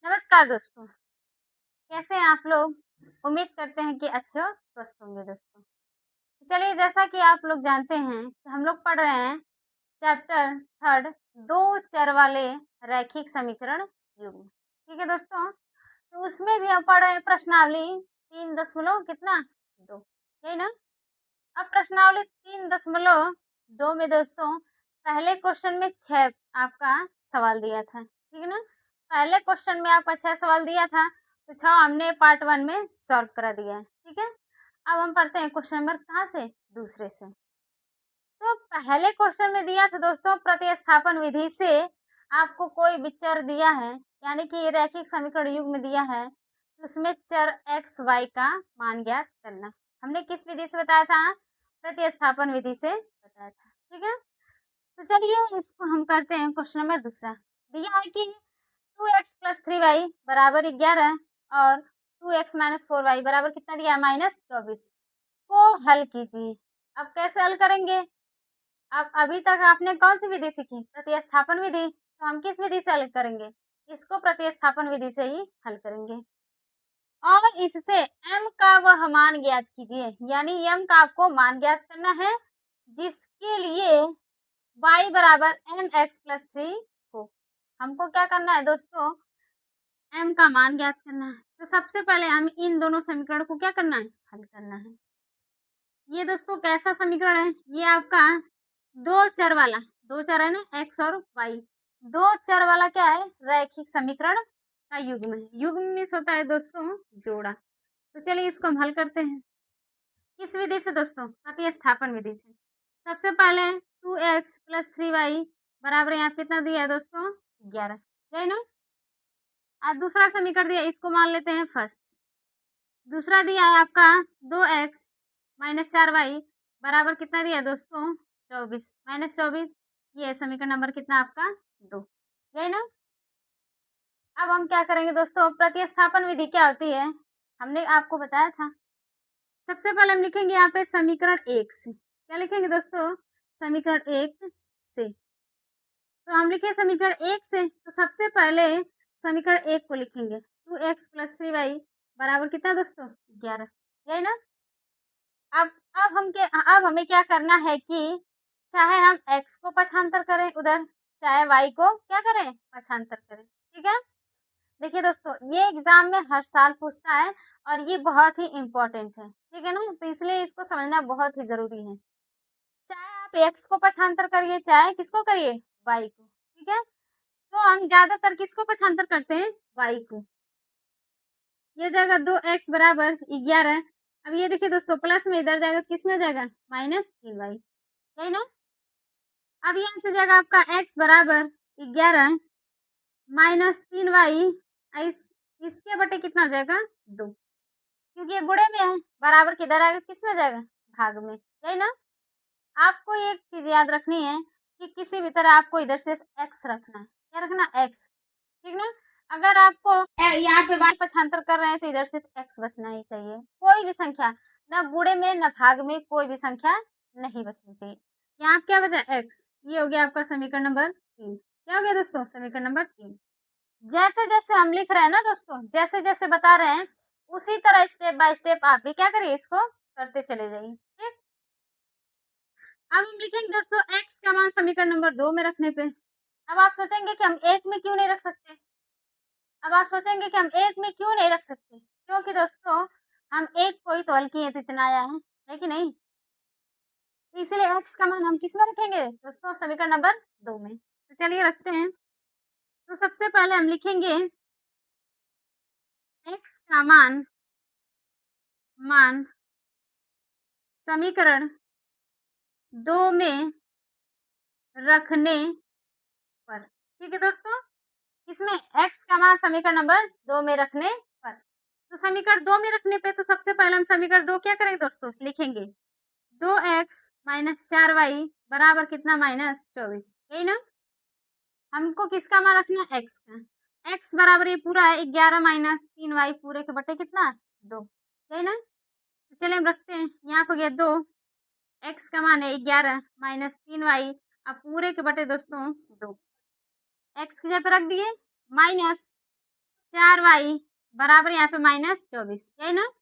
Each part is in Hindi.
नमस्कार दोस्तों, कैसे हैं आप लोग? उम्मीद करते हैं कि अच्छे और स्वस्थ होंगे दोस्तों। चलिए जैसा कि आप लोग जानते हैं कि हम लोग पढ़ रहे हैं चैप्टर 3 2 चर वाले रैखिक समीकरण युग्म। ठीक है दोस्तों? तो उसमें भी हम पढ़ रहे हैं प्रश्नावली 3 दशमलव कितना 2, यही ना? अब प्रश्नावली 3.2 में दोस्तों पहले क्वेश्चन में 6 आपका सवाल दिया था, ठीक है ना? पहले क्वेश्चन में आपका 6 सवाल दिया था, तो 6 हमने पार्ट 1 में सॉल्व करा दिया है, ठीक है? अब हम पढ़ते हैं क्वेश्चन नंबर कहाँ से? दूसरे से। तो पहले क्वेश्चन में दिया था दोस्तों प्रतिस्थापन विधि से आपको कोई भी चर दिया है, यानी कि रैखिक समीकरण युग्म दिया है, तो उसमें चर x, y का मान ज्ञात करना। हमने किस विधि से बताया था? प्रतिस्थापन विधि से बताया था, ठीक है? तो चलिए इसको हम करते हैं क्वेश्चन नंबर दूसरा। दिया है कि 2x + 3y बराबर 11 और 2x - 4y बराबर कितना दिया है? -24 को हल कीजिए। अब कैसे हल करेंगे? अब अभी तक आपने कौन-सी विधि सीखी? प्रतिस्थापन विधि। तो हम किस विधि से हल करेंगे? इसको प्रतिस्थापन विधि से ही हल करेंगे। और इससे m का वह मान ज्ञात कीजिए, यानी m का आपको मान ज्ञात करना है, जिसके लिए y बराबर mx + 3 हो। हमको क्या करना है दोस्तों? m का मान ज्ञात करना है। तो सबसे पहले हम इन दोनों समीकरण को क्या करना है? हल करना है। ये दोस्तों कैसा समीकरण है? ये आपका 2 चर वाला, 2 चर है ना x और y, 2 चर वाला क्या है? रैखिक समीकरण का युग्म है। युग्म मीन्स होता है दोस्तों जोड़ा। तो चलिए इसको हम हल करते हैं। किस विधि से दोस्तों? प्रतिस्थापन विधि से। सबसे पहले 2x + 3y बराबर यहाँ कितना दिया है दोस्तों? 11, है ना? अब दूसरा समीकरण दिया, इसको मान लेते हैं फर्स्ट। दूसरा दिया है आपका 2x - 4y बराबर कितना दिया है दोस्तों? 24, -24, ये है समीकरण नंबर कितना आपका? 2, यही ना? अब हम क्या करेंगे दोस्तों? प्रतिस्थापन विधि क्या होती है? हमने आपको बताया था। सबसे पहले हम लिखेंगे यहाँ पे समीकरण 1 से। क्या लिखेंगे दोस्तों? समीकरण 1 से। तो हम लिखे समीकरण 1 से, तो सबसे पहले समीकरण 1 को लिखेंगे। 2x + 3y बराबर कितना दोस्तों? 11, यही ना? अब अब हमें क्या करना है कि चाहे हम x को पक्षांतर करें उधर, चाहे y को क्या करें? पक्षांतर करें, ठीक है? देखिए दोस्तों, ये एग्ज़ाम में हर साल पूछता है और ये बहुत ही इम्पोर्टेंट है, ठीक है ना? तो इसलिए इसको समझना बहुत ही ज़रूरी है। चाहे आप x को पक्षांतर करिए, चाहे किसको करिए? y को, ठीक है? तो हम ज़्यादातर किसको पक्षांतर करते हैं? y को। ये जाएगा 2x बराबर 11। अब ये देखिए दोस्तों प्लस में इधर जाएगा, किस में जाएगा? -3y, यही ना? अब यहाँ से जाएगा आपका x बराबर 11 -3y, इस इसके बटे कितना हो जाएगा? 2, क्योंकि ये गुणे में है, बराबर किधर आएगा? किस में जाएगा? भाग में, यही ना? आपको एक चीज़ याद रखनी है कि किसी भी तरह आपको इधर सिर्फ x रखना है। क्या रखना? x, ठीक ना? अगर आपको यहाँ पे y पक्षांतर कर रहे हैं तो इधर सिर्फ x बचना ही चाहिए। कोई भी संख्या, ना गुणे में ना भाग में, कोई भी संख्या नहीं बचनी चाहिए। यहाँ क्या बचा? x। ये हो गया आपका समीकरण नंबर 3। क्या हो गया दोस्तों? समीकरण नंबर 3। जैसे-जैसे हम लिख रहे हैं ना दोस्तों, जैसे-जैसे बता रहे हैं, उसी तरह स्टेप बाय स्टेप आप भी क्या करिए? इसको करते चले जाइए, ठीक? अब हम लिखेंगे दोस्तों x का मान समीकरण नंबर 2 में रखने पे। अब आप सोचेंगे कि हम 1 में क्यों नहीं रख सकते? अब आप सोचेंगे कि हम 1 में क्यों नहीं रख सकते? क्योंकि दोस्तों हम 1 को ही तो हल किए तो इतना आया है कि नहीं? तो इसीलिए x का मान हम किसमें रखेंगे? दोस्तों समीकरण नंबर 2 में। तो चलिए रखते हैं। तो सबसे पहले हम लिखेंगे x का मान समीकरण 2 में रखने पर, ठीक है दोस्तों? इसमें x का मान समीकरण नंबर 2 में रखने पर। तो समीकरण 2 में रखने पे तो सबसे पहले हम समीकरण 2 क्या करेंगे दोस्तों? लिखेंगे 2x - 4y बराबर कितना? -24, यही ना? हमको किसका मान रखना है? x का। x बराबर ये पूरा है 11 - 3y पूरे के बटे कितना? 2, यही ना? तो चलिए हम रखते हैं, यहाँ पे हो गया 2, x का मान है 11 - 3y, अब पूरे के बटे दोस्तों 2, x की जगह पे रख दिए माइनस 4y बराबर यहाँ पे -24, यही ना।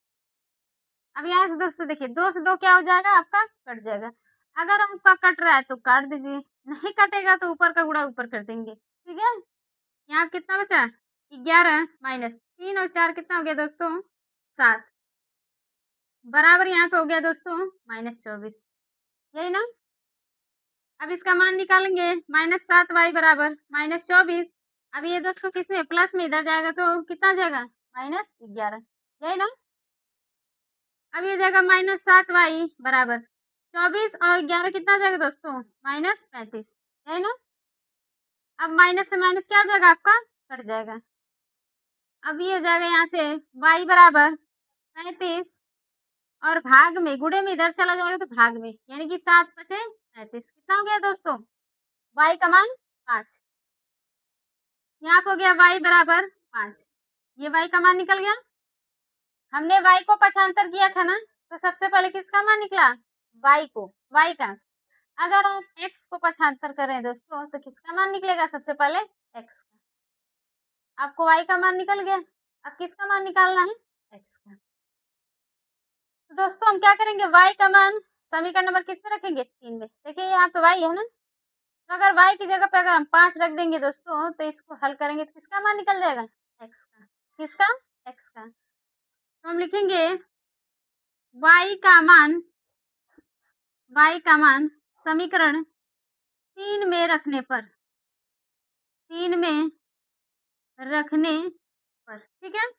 अब यहाँ से दोस्तों देखिए 2 से 2 क्या हो जाएगा आपका, कट जाएगा। अगर आपका कट रहा है तो काट दीजिए, नहीं कटेगा तो ऊपर का गुणा ऊपर कर देंगे, ठीक है। यहाँ कितना बचा, 11 माइनस 3 और 4 कितना हो गया दोस्तों, 7 बराबर यहाँ पे हो गया दोस्तों -24, यही ना। अब इसका मान निकालेंगे, -7y बराबर -24। अब ये दोस्तों किसमें, प्लस में, इधर जाएगा तो कितना जाएगा, -11, यही ना। अब ये जाएगा -7y बराबर 24 और 11 कितना जाएगा दोस्तों, -35, यही ना। अब माइनस से माइनस क्या हो जाएगा आपका, कट जाएगा। अब ये हो जाएगा यहाँ से y बराबर 35 और भाग में, गुणे में इधर चला जाएगा तो भाग में, यानी कि 7 बचे 35, कितना हो गया दोस्तों, y का मान 5। यहाँ पे हो गया y बराबर 5, ये y का मान निकल गया। हमने y को पक्षांतर किया था ना, तो सबसे पहले किसका मान निकला, y का। अगर आप x को पक्षांतर करें दोस्तों तो किसका मान निकलेगा, सबसे पहले x का। आपको y का मान निकल गया, अब किसका मान निकालना है, x का। तो दोस्तों हम क्या करेंगे, y का मान समीकरण नंबर किस में रखेंगे, 3 में। देखिए यहाँ पे y है ना, तो अगर y की जगह पे अगर हम 5 रख देंगे दोस्तों, तो इसको हल करेंगे तो किसका मान निकल जाएगा, x का। किसका, x का। तो हम लिखेंगे y का मान समीकरण 3 में रखने पर, 3 में रखने पर, ठीक है।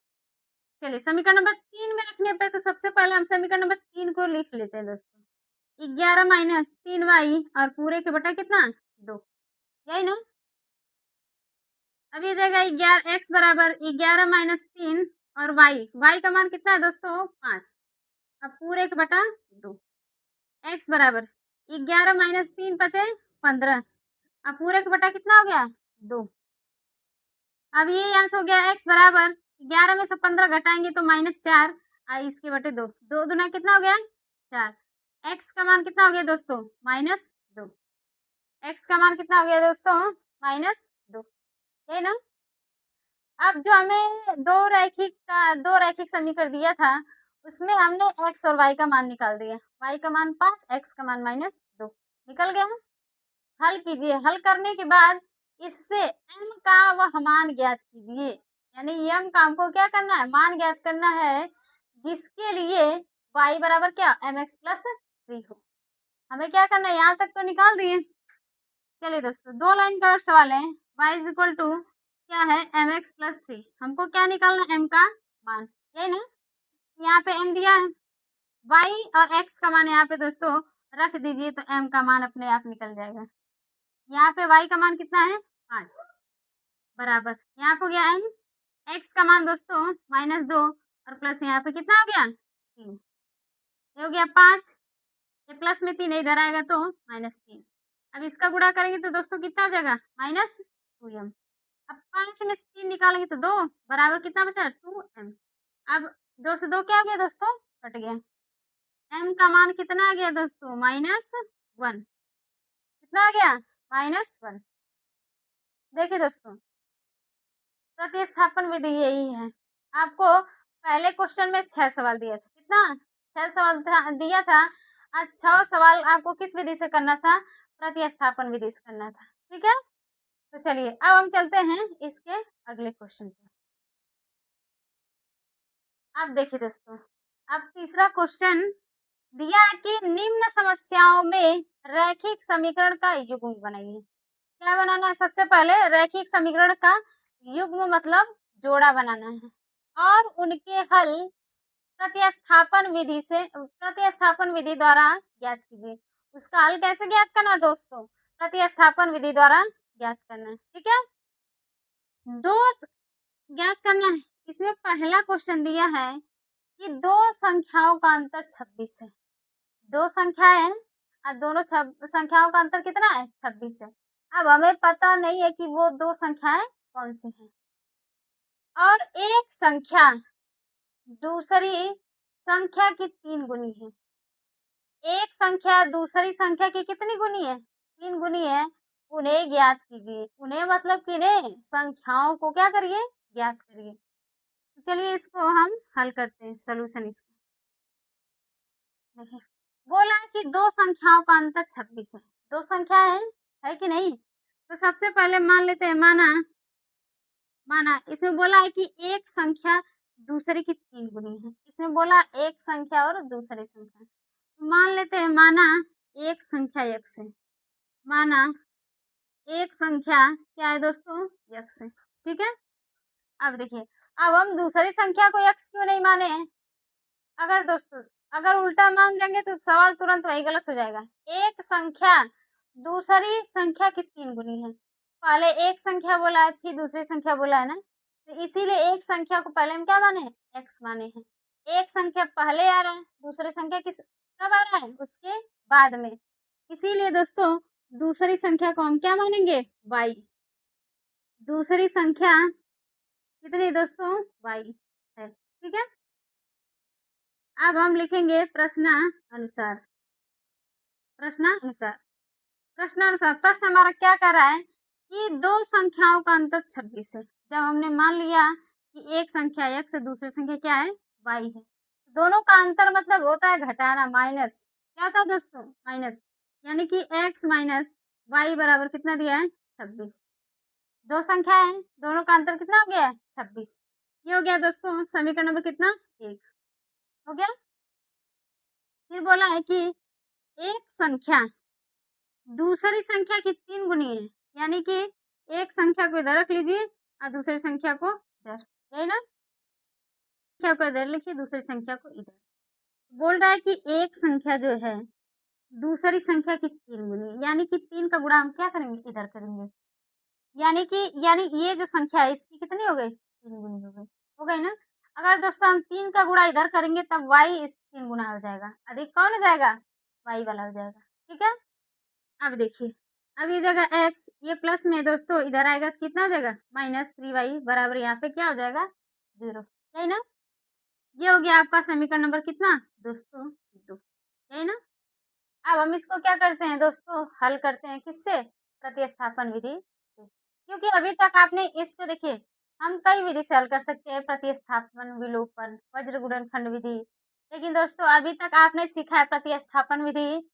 चलिए समीकरण नंबर 3 में रखने पे, तो सबसे पहले हम समीकरण नंबर 3 को लिख लेते हैं दोस्तों। 11 माइनस 3y और पूरे के बटा कितना, 2, यही ना। अब ये जाएगा 11 x बराबर 11 माइनस 3 और y का मान कितना है दोस्तों, 5। अब पूरे के बटा 2, x बराबर 11 माइनस 3 बचे 15, अब पूरे के बटा कितना हो गया, 2। अब ये यहाँ से हो गया x बराबर 11 में से 15 घटाएंगे तो -4, इसके बटे 2, 2 दूना कितना हो गया, 4। x का मान कितना हो गया दोस्तों, -2। x का मान कितना हो गया दोस्तों, -2, है ना। अब जो हमें दो रैखिक समीकरण दिया था, उसमें हमने x और y का मान निकाल दिया। y का मान 5, x का मान -2 निकल गया। हल कीजिए, हल करने के बाद इससे m का वह मान ज्ञात कीजिए, यानी m का हमको क्या करना है, मान ज्ञात करना है, जिसके लिए y बराबर क्या, mx प्लस 3 हो। हमें क्या करना है, यहाँ तक तो निकाल दिए। चलिए दोस्तों 2 लाइन का सवाल है, y इज इक्वल टू क्या है, mx प्लस 3। हमको क्या निकालना है, m का मान, यही ना। यहाँ पे m दिया है, y और x का मान यहाँ पे दोस्तों रख दीजिए, तो m का मान अपने आप निकल जाएगा। यहाँ पे y का मान कितना है, 5 बराबर, यहाँ पे हो गया m, x का मान दोस्तों -2 और प्लस यहाँ पे कितना हो गया, 3, ये हो गया 5, ये प्लस में 3 इधर आएगा तो -3। अब इसका गुणा करेंगे तो दोस्तों कितना हो जाएगा, -2m। अब 5 में से 3 निकालेंगे तो 2 बराबर कितना बचा, 2m। अब 2 से 2 क्या आ गया दोस्तों, कट गया। m का मान कितना आ गया दोस्तों, -1, कितना आ गया, -1। देखिए दोस्तों प्रतिस्थापन विधि यही है। आपको पहले क्वेश्चन में 6 सवाल दिया था, कितना, 6 सवाल दिया था। आज 6 सवाल आपको किस विधि से करना था, प्रतिस्थापन विधि से करना था, ठीक है। तो चलिए अब हम चलते हैं इसके अगले क्वेश्चन पे। अब देखिए दोस्तों, अब तीसरा क्वेश्चन दिया है कि निम्न समस्याओं में रैखिक समीकरण का युग्म बनाइए। क्या बनाना है, सबसे पहले रैखिक समीकरण का युग्म मतलब जोड़ा बनाना है, और उनके हल प्रतिस्थापन विधि द्वारा ज्ञात कीजिए। उसका हल कैसे ज्ञात करना है दोस्तों, प्रतिस्थापन विधि द्वारा ज्ञात करना है, ठीक है। दो ज्ञात करना है। इसमें पहला क्वेश्चन दिया है कि दो संख्याओं का अंतर 26 है। दो संख्याएं हैं और दोनों संख्याओं का अंतर कितना है, 26 है। अब हमें पता नहीं है कि वो दो संख्याएं कौन सी हैं, और एक संख्या दूसरी संख्या की 3 गुनी है। एक संख्या दूसरी संख्या की कितनी गुनी है, 3 गुनी है। उन्हें ज्ञात कीजिए। उन्हें मतलब किन्हें, संख्याओं को क्या करिए, ज्ञात करिए। तो चलिए इसको हम हल करते हैं, सॉल्यूशन इसका। देखिए, बोला है कि 2 संख्याओं का अंतर 26 है। 2 संख्या है कि नहीं? तो सबसे पहले मान लेते हैं, माना माना इसमें बोला है कि एक संख्या दूसरे की 3 गुनी है। इसमें बोला एक संख्या और दूसरी संख्या। तो मान लेते हैं, माना एक संख्या x है। माना एक संख्या क्या है दोस्तों? x है। ठीक है? अब देखिए, अब हम दूसरी संख्या को x क्यों नहीं माने? अगर दोस्तों अगर उल्टा मान देंगे तो सवाल तुरंत वही गलत हो जाएगा। एक संख्या दूसरी संख्या की 3 गुनी है। पहले एक संख्या बोला है, फिर दूसरी संख्या बोला है ना, तो इसीलिए एक संख्या को पहले हम क्या माने? x माने हैं। एक संख्या पहले आ रहा है, दूसरी संख्या कब आ रहा है? उसके बाद में। इसीलिए दोस्तों दूसरी संख्या को हम क्या मानेंगे? y। दूसरी संख्या कितनी दोस्तों? y है। ठीक है? अब हम लिखेंगे प्रश्नानुसार। प्रश्नानुसार प्रश्नानुसार प्रश्न हमारा क्या कह रहा है कि 2 संख्याओं का अंतर 26 है। जब हमने मान लिया कि एक संख्या x है, दूसरी संख्या क्या है? y है। दोनों का अंतर मतलब होता है घटाना, माइनस। क्या था दोस्तों? माइनस। यानी कि x माइनस y बराबर कितना दिया है? 26। 2 संख्या है, दोनों का अंतर कितना हो गया है? 26। ये हो गया दोस्तों समीकरण नंबर कितना? 1 हो गया। फिर बोला है कि एक संख्या दूसरी संख्या की 3 गुनी है। यानी कि एक संख्या को इधर रख लीजिए और दूसरी संख्या को इधर, यही ना? संख्या को इधर लिखिए, दूसरी संख्या को इधर। बोल रहा है कि एक संख्या जो है दूसरी संख्या की 3 गुनी, यानी कि 3 का गुणा हम क्या करेंगे? इधर करेंगे। यानी ये जो संख्या है इसकी कितनी हो गई? 3 गुनी हो गई ना? अगर दोस्तों हम 3 का गुणा इधर करेंगे तब y इस 3 गुना हो जाएगा। अधिक कौन हो जाएगा? y वाला हो जाएगा। ठीक है? अब देखिए, अब ये जगह x, ये प्लस में दोस्तों इधर आएगा कितना हो जाएगा? -3y बराबर यहाँ पे क्या हो जाएगा? 0। यही ना? ये हो गया आपका समीकरण नंबर कितना दोस्तों? 2। यही ना? अब हम इसको क्या करते हैं दोस्तों? हल करते हैं किससे? प्रतिस्थापन विधि से। क्योंकि अभी तक आपने इसको देखिए, हम कई विधि से हल कर सकते हैं, प्रतिस्थापन, विलोपन, वज्र गुणनखंड विधि। लेकिन दोस्तों अभी तक आपने सीखा है प्रतिस्थापन विधि।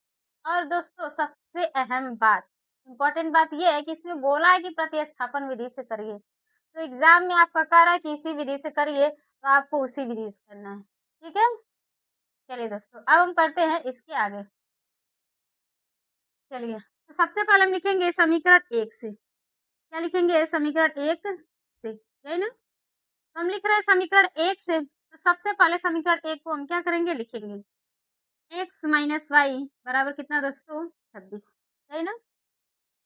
और दोस्तों सबसे अहम बात, इम्पोर्टेंट बात ये है कि इसमें बोला है कि प्रतिस्थापन विधि से करिए। तो एग्जाम में आपका कह रहा है कि इसी विधि से करिए, तो आपको उसी विधि से करना है। ठीक है? चलिए दोस्तों अब हम करते हैं इसके आगे। चलिए, तो सबसे पहले हम लिखेंगे समीकरण 1 से। क्या लिखेंगे? समीकरण 1 से। यही ना? तो हम लिख रहे हैं समीकरण 1 से, तो सबसे पहले समीकरण 1 को हम क्या करेंगे? लिखेंगे x माइनस वाई बराबर कितना दोस्तों? 26। यही ना?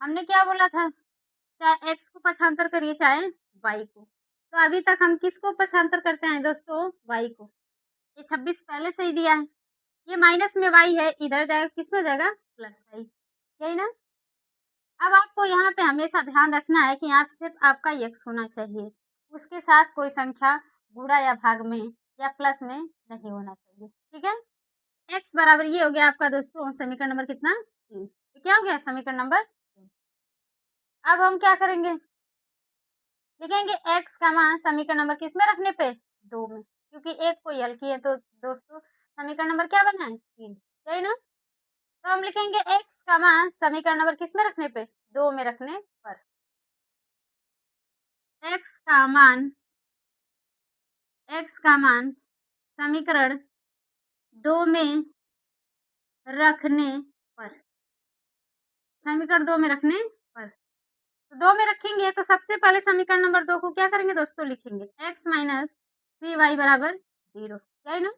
हमने क्या बोला था? चाहे x को पक्षांतर करिए चाहे y को। तो अभी तक हम किसको पक्षांतर करते हैं दोस्तों? y को। ये 26 पहले से ही दिया है। ये माइनस में y है, इधर जाएगा किसमें जाएगा? Plus y। यही ना? अब आपको यहाँ पे हमेशा ध्यान रखना है कि यहाँ सिर्फ आपका x होना चाहिए। उसके साथ कोई संख्या गुणा या भाग में या प्लस में नहीं होना चाहिए। ठीक है? x बराबर ये हो गया आपका दोस्तों समीकरण नंबर कितना? 3। तो क्या हो गया? समीकरण नंबर 3। अब हम क्या करेंगे? लिखेंगे x का मान समीकरण नंबर किसमें रखने पे? 2 में। क्योंकि एक को हल किए तो दोस्तों समीकरण नंबर क्या बना है? 3। सही ना? तो हम लिखेंगे x का मान समीकरण नंबर किसमें रखने पे? 2 में रखने पर। x का मान समीकरण 2 में रखने पर। समीकरण 2 में रखने पर। तो 2 में रखेंगे तो सबसे पहले समीकरण नंबर 2 को क्या करेंगे दोस्तों? लिखेंगे x माइनस 3y बराबर 0। यही ना?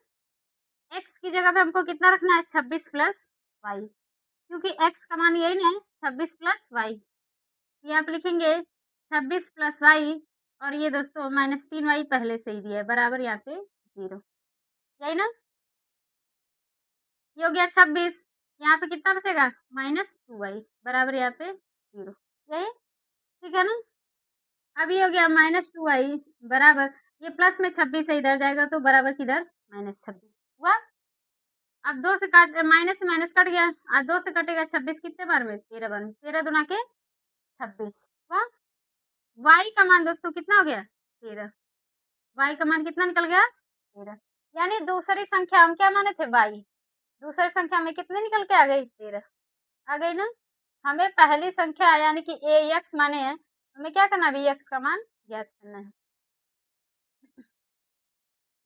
x की जगह पे हमको कितना रखना है? 26 प्लस y। क्योंकि x का मान यही ना है, 26 प्लस y। ये आप लिखेंगे 26 प्लस y, और ये दोस्तों -3y पहले से ही दिया है बराबर यहाँ पे 0। यही ना? ये हो गया 26। यहाँ पे कितना बचेगा? -2y बराबर यहाँ पे 0। यही? ठीक है ना? अब ये हो गया -2y बराबर, ये प्लस में 26 है, इधर जाएगा तो बराबर किधर? -26 हुआ। अब 2 से काट, माइनस से माइनस कट गया, और 2 से कटेगा 26 कितने बार में? 13 बार में। 13 दूना के 26 हुआ। y का मान दोस्तों कितना हो गया? 13। y का मान कितना निकल गया? 13। यानी दूसरी संख्या हम क्या माने थे? y। दूसरी संख्या में कितने निकल के आ गई? 13 आ गई ना। हमें पहली संख्या यानी कि ax माने हैं, हमें क्या करना है? x का मान ज्ञात करना है।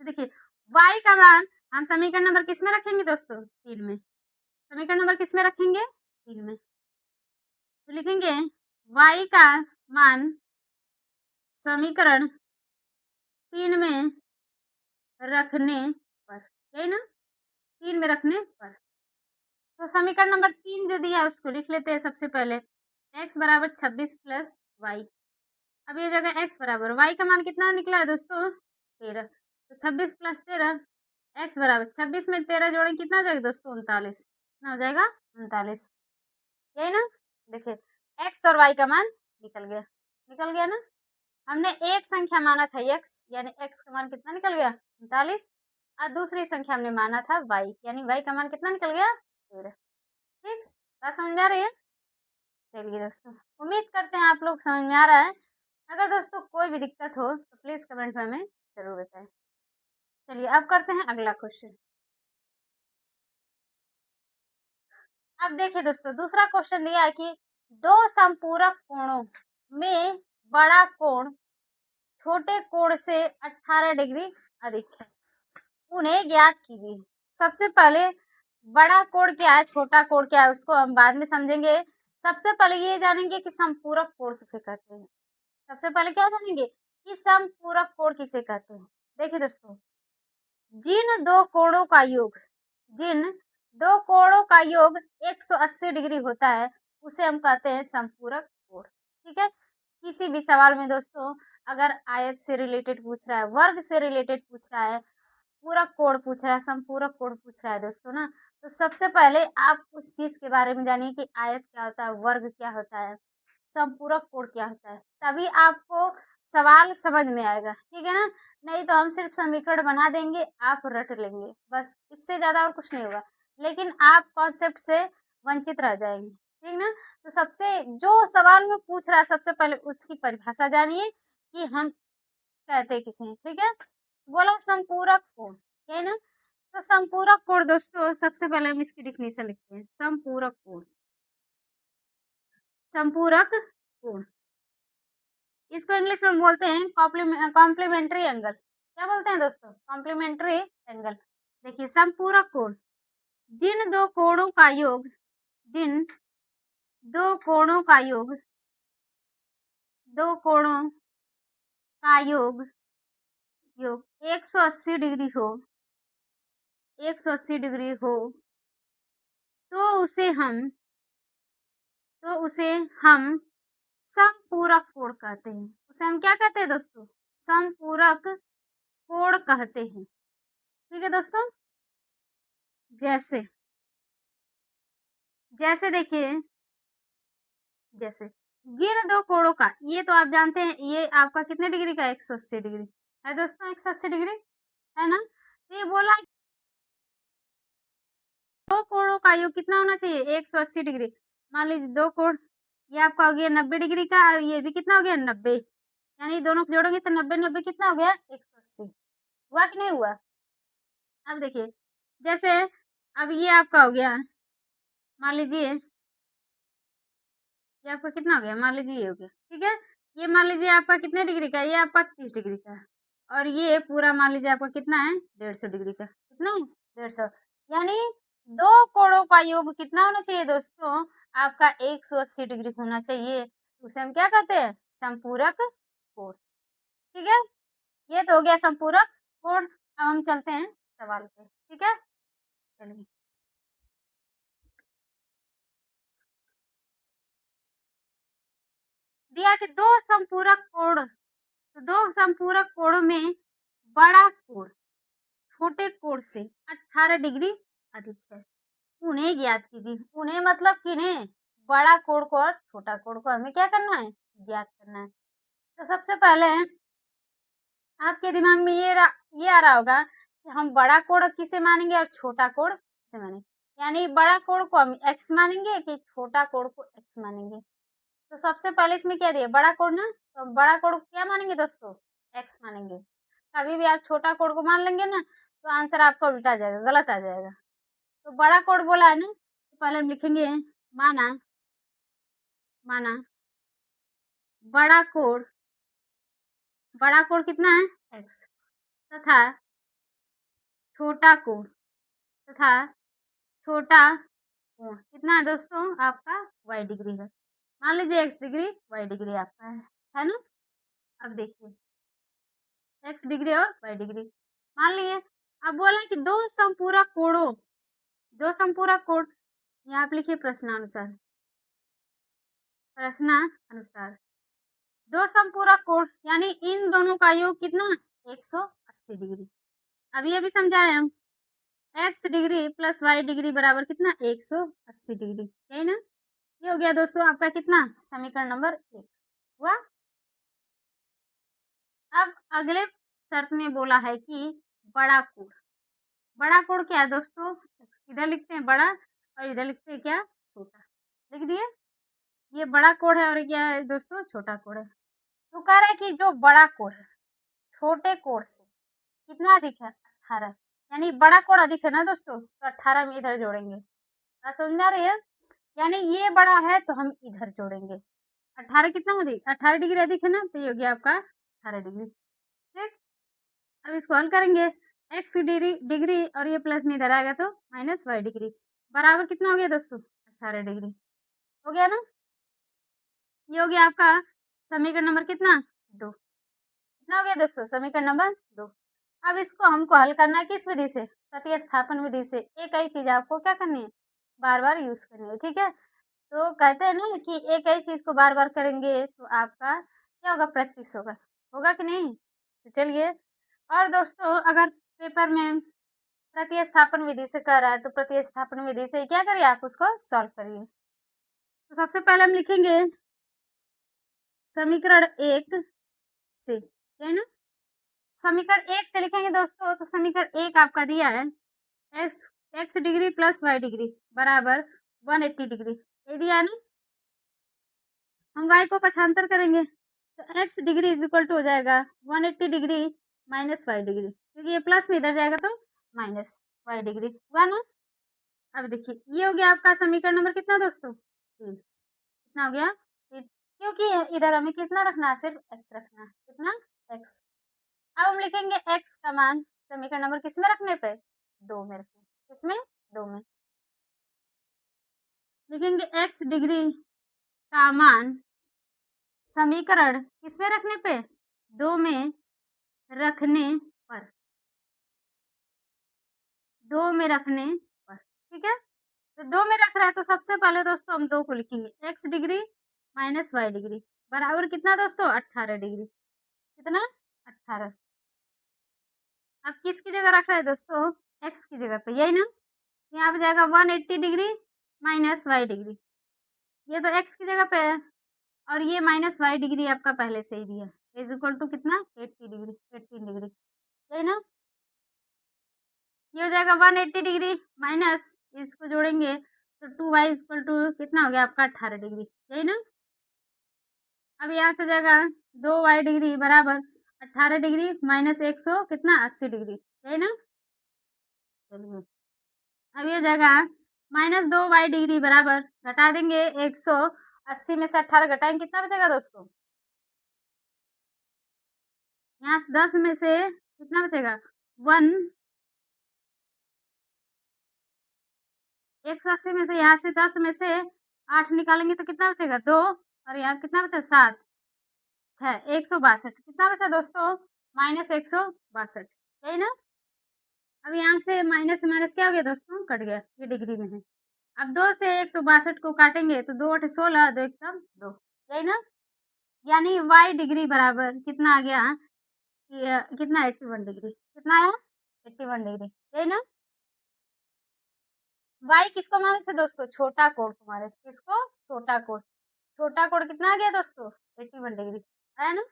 तो देखिए y का मान हम समीकरण नंबर किस में रखेंगे दोस्तों? 3 में। समीकरण नंबर किस में रखेंगे? 3 में। तो लिखेंगे y का मान समीकरण 3 में रखने पर, यही ना? 3 में रखने पर। तो समीकरण नंबर 3 जो दिया है उसको लिख लेते हैं सबसे पहले। x बराबर 26 प्लस y। अब ये जगह x बराबर y का मान कितना निकला है दोस्तों? 13। तो 26 प्लस 13 x बराबर 26 में 13 जोड़ें कितना हो जाएगा दोस्तों? 39। कितना हो जाएगा? 39। यही ना? देखिए x और y का मान निकल गया। निकल गया ना? हमने एक संख्या माना था x, यानी x का मान कितना निकल गया? 39। और दूसरी संख्या हमने माना था y, यानी y का मान कितना निकल गया? 13। ठीक, बात समझ में आ रही है? चलिए दोस्तों, उम्मीद करते हैं आप लोग समझ में आ रहा है। अगर दोस्तों कोई भी दिक्कत हो तो प्लीज कमेंट में हमें जरूर बताएं। चलिए अब करते हैं अगला क्वेश्चन। अब देखिए दोस्तों, दूसरा क्वेश्चन दिया है कि दो समपूरक कोणों में बड़ा कोण छोटे कोण से 18 डिग्री अधिक है, उन्हें ज्ञात कीजिए। सबसे पहले बड़ा कोण क्या है, छोटा कोण क्या है, उसको हम बाद में समझेंगे। सबसे पहले ये जानेंगे कि समपूरक कोण किसे कहते हैं। सबसे पहले क्या जानेंगे कि समपूरक कोण किसे कहते हैं। देखिए दोस्तों, जिन दो कोणों का योग जिन दो कोणों का योग 180 डिग्री होता है उसे हम कहते हैं समपूरक कोण। ठीक है, किसी भी सवाल में दोस्तों अगर आयत से रिलेटेड पूछ रहा है, वर्ग से रिलेटेड पूछ रहा है, पूरक कोण पूछ रहा है, समपूरक कोण पूछ रहा है दोस्तों ना, तो सबसे पहले आप उस चीज के बारे में जानिए कि आयत क्या होता है, वर्ग क्या होता है, संपूरक कोण क्या होता है, तभी आपको सवाल समझ में आएगा। ठीक है ना? नहीं तो हम सिर्फ समीकरण बना देंगे, आप रट लेंगे, बस इससे ज्यादा और कुछ नहीं होगा, लेकिन आप कॉन्सेप्ट से वंचित रह जाएंगे। ठीक ना? तो सबसे जो सवाल में पूछ रहा है सबसे पहले उसकी परिभाषा जानिए कि हम कहते किसे हैं। ठीक है, बोला संपूरक कोण, है ना? तो संपूरक कोण दोस्तों सबसे पहले हम इसकी डिफिनेशन लिखते हैं। संपूरक कोण, संपूरक कोण इसको इंग्लिश में बोलते हैं कॉम्प्लीमेंट्री एंगल। क्या बोलते हैं दोस्तों? Complementary angle. देखिए संपूरक कोण, जिन दो कोणों का योग जिन दो कोणों का योग दो कोणों का योग योग 180 डिग्री हो 180 डिग्री हो तो उसे हम समपूरक कोण कहते हैं। उसे हम क्या कहते हैं दोस्तों? समपूरक कोण कहते हैं। ठीक है दोस्तों, जैसे जैसे देखिए, जैसे जिन दो कोणों का, ये तो आप जानते हैं ये आपका कितने डिग्री का? 180 डिग्री है दोस्तों, 180 डिग्री है ना? तो ये बोला दो कोणों का योग कितना होना चाहिए? 180 डिग्री। मान लीजिए दो कोण, ये आपका हो गया 90 डिग्री का, और ये भी कितना हो गया? 90। यानी दोनों को जोड़ोगे तो 90 90 कितना हो गया? 180। हुआ कि नहीं हुआ? अब देखिए, जैसे अब ये आपका हो गया, मान लीजिए ये आपका कितना हो गया? मान लीजिए ये हो गया। ठीक है, ये मान लीजिए आपका कितने डिग्री का है? ये आपका 30 डिग्री का है, और ये पूरा मान लीजिए आपका कितना है? 150 डिग्री का। कितना है? 150। यानी दो कोणों का योग कितना होना चाहिए दोस्तों? आपका 180 डिग्री होना चाहिए। उसे हम क्या कहते हैं? संपूरक कोण। ठीक है, ये तो हो गया संपूरक कोण। अब हम चलते हैं सवाल पे। ठीक है, चलिए। दिया कि दो संपूरक कोणों में बड़ा कोण छोटे कोण से 18 डिग्री अधिक है, उन्हें ज्ञात कीजिए। उन्हें मतलब किन्हें? बड़ा कोण को और छोटा कोण को हमें क्या करना है? ज्ञात करना है। तो सबसे पहले आपके दिमाग में ये आ रहा होगा कि हम बड़ा कोण किसे मानेंगे और छोटा कोण किसे मानेंगे, यानी बड़ा कोण को हम x मानेंगे कि छोटा कोण को x मानेंगे। तो सबसे पहले इसमें क्या दिया? बड़ा कोण ना, तो बड़ा कोण क्या मानेंगे दोस्तों? x मानेंगे। कभी भी आप छोटा कोण को मान लेंगे ना तो आंसर आपका उल्टा आ जाएगा, गलत आ जाएगा। तो बड़ा कोण बोला है ना, तो पहले हम लिखेंगे माना बड़ा कोण कितना है x, तथा छोटा कोण कितना है दोस्तों आपका y डिग्री है। मान लीजिए x डिग्री y डिग्री आपका है ना। अब देखिए x डिग्री और y डिग्री मान लिए। अब बोला कि दो समपूरक कोण, यहाँ पे लिखिए प्रश्नानुसार दो समपूरक कोण यानी इन दोनों का योग कितना 180 डिग्री। अब ये भी समझाए हम x degree plus y degree बराबर कितना 180 डिग्री, यही ना। ये हो गया दोस्तों आपका कितना समीकरण नंबर 1 हुआ। अब अगले शर्त में बोला है कि बड़ा कोण क्या है दोस्तों, इधर लिखते हैं बड़ा और इधर लिखते हैं क्या छोटा, लिख दिए। ये बड़ा कोण है और क्या है दोस्तों छोटा कोण है। तो कह रहा है कि जो बड़ा कोण है छोटे कोण से कितना अधिक है 18, यानी बड़ा कोण अधिक है ना दोस्तों, तो 18 में इधर जोड़ेंगे। बात समझ में आ रही है। यानी ये बड़ा है तो हम इधर जोड़ेंगे। 18 कितना अधिक 18 डिग्री अधिक है ना, तो ये हो गया आपका 18 डिग्री। ठीक, अब इसको हल करेंगे x डिग्री और ये प्लस में इधर आएगा तो माइनस y डिग्री बराबर कितना हो गया दोस्तों 18 डिग्री हो गया ना। ये हो गया आपका समीकरण नंबर कितना 2। कितना हो गया दोस्तों समीकरण नंबर 2। अब इसको हमको हल करना है किस विधि से, प्रतिस्थापन विधि से। एक ही चीज आपको क्या करनी है बार बार यूज करनी है। ठीक है, तो कहते हैं ना कि एक ही चीज को बार बार करेंगे तो आपका क्या होगा प्रैक्टिस होगा कि नहीं। तो चलिए, और दोस्तों अगर पेपर में प्रतिस्थापन विधि से कर रहा है तो प्रतिस्थापन विधि से क्या करिए आप उसको सॉल्व करिए। तो सबसे पहले हम लिखेंगे समीकरण 1 से, है ना। समीकरण 1 से लिखेंगे दोस्तों, तो समीकरण 1 आपका दिया है x degree plus y degree बराबर 180 डिग्री, ये दिया है ना। हम y को पक्षांतर करेंगे तो x degree is equal to हो जाएगा 180 डिग्री माइनस y डिग्री, क्योंकि ये प्लस में इधर जाएगा तो माइनस y डिग्री हुआ ना। अब देखिए ये हो गया आपका समीकरण नंबर कितना दोस्तों 3। कितना हो गया 3, क्योंकि इधर हमें कितना रखना है सिर्फ x रखना है, कितना x। अब हम लिखेंगे x का मान समीकरण नंबर किसमें रखने पे 2 में रखने, किसमें 2 में लिखेंगे x डिग्री का मान समीकरण किसमें रखने पे 2 में रखने पर, 2 में रखने पर। ठीक है, तो 2 में रख रहा है तो सबसे पहले दोस्तों हम 2 को लिखेंगे x degree minus y degree बराबर कितना दोस्तों 18 डिग्री, कितना 18। अब किसकी जगह रख रहा है दोस्तों x की जगह पे, यही ना। यहाँ पे जाएगा 180 डिग्री माइनस y डिग्री, ये तो x की जगह पे है और ये माइनस y डिग्री आपका पहले से ही दिया इज इक्वल टू कितना 80 डिग्री 18 डिग्री, सही ना। ये हो जाएगा 180 डिग्री माइनस इसको जोड़ेंगे तो 2y इक्वल टू कितना हो गया आपका 18 डिग्री, यही ना। अब यहाँ से जाएगा 2y डिग्री बराबर 18 डिग्री माइनस 100 कितना 80 डिग्री, यही ना। चलिए अब ये जाएगा माइनस 2y डिग्री बराबर घटा देंगे 180 में से 18 घटाएंगे कितना बचेगा दोस्तों, यहाँ से 10 में से कितना बचेगा 1, 180 में से यहाँ से 10 में से 8 निकालेंगे तो कितना बचेगा 2 और यहाँ कितना बचा 7 6 162 कितना बचा दोस्तों माइनस 162, यही ना। अब यहाँ से माइनस क्या हो गया दोस्तों कट गया, ये डिग्री में है। अब 2 से 162 को काटेंगे तो 2 8 16 2 1 2, यही ना। यानी y डिग्री बराबर कितना आ गया कितना 81 डिग्री, कितना आया 81 डिग्री, यही ना। y किसको माने थे दोस्तों छोटा कोण को माने, किसको छोटा कोण कितना आ गया दोस्तों 81 डिग्री आया ना।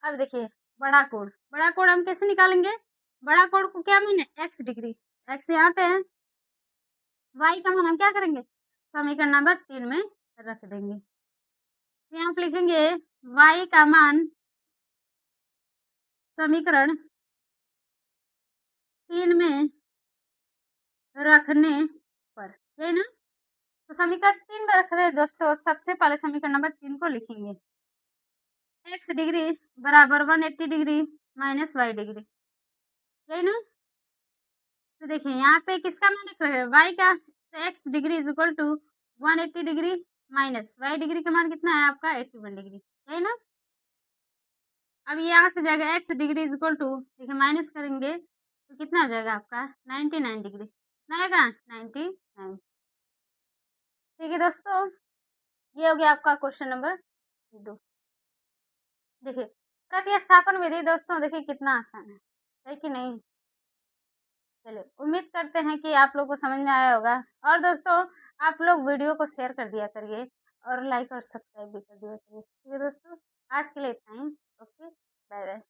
अब देखिए बड़ा कोण हम कैसे निकालेंगे, बड़ा कोण को क्या माने x डिग्री, x यहाँ पे है, y का मान हम क्या करेंगे समीकरण नंबर 3 में रख देंगे। यहाँ पे लिखेंगे y का मान समीकरण 3 में रखने पर, यही ना? तो समीकरण 3 में रख रहे हैं दोस्तों, सबसे पहले समीकरण नंबर 3 को लिखेंगे। x डिग्री बराबर 180 डिग्री माइनस y डिग्री, यही ना? तो देखिए यहाँ पे किसका मान रख रहे हैं, y का। तो x degree is equal to 180 degree minus y degree का मान कितना है आपका 81 डिग्री, यही ना? अब यहाँ से जाएगा x degree is equal to, देखिए माइनस करेंगे तो कितना आ जाएगा आपका 99 डिग्री, कितना आएगा 99। ठीक है दोस्तों, ये हो गया आपका क्वेश्चन नंबर 2। देखिए प्रतिस्थापन विधि दोस्तों, देखिए कितना आसान है कि नहीं? चलिए उम्मीद करते हैं कि आप लोग को समझ में आया होगा। और दोस्तों आप लोग वीडियो को शेयर कर दिया करिए और लाइक और सब्सक्राइब भी कर दिया करिए। ठीक है दोस्तों, आज के लिए इतना ही। Okay, bye bye.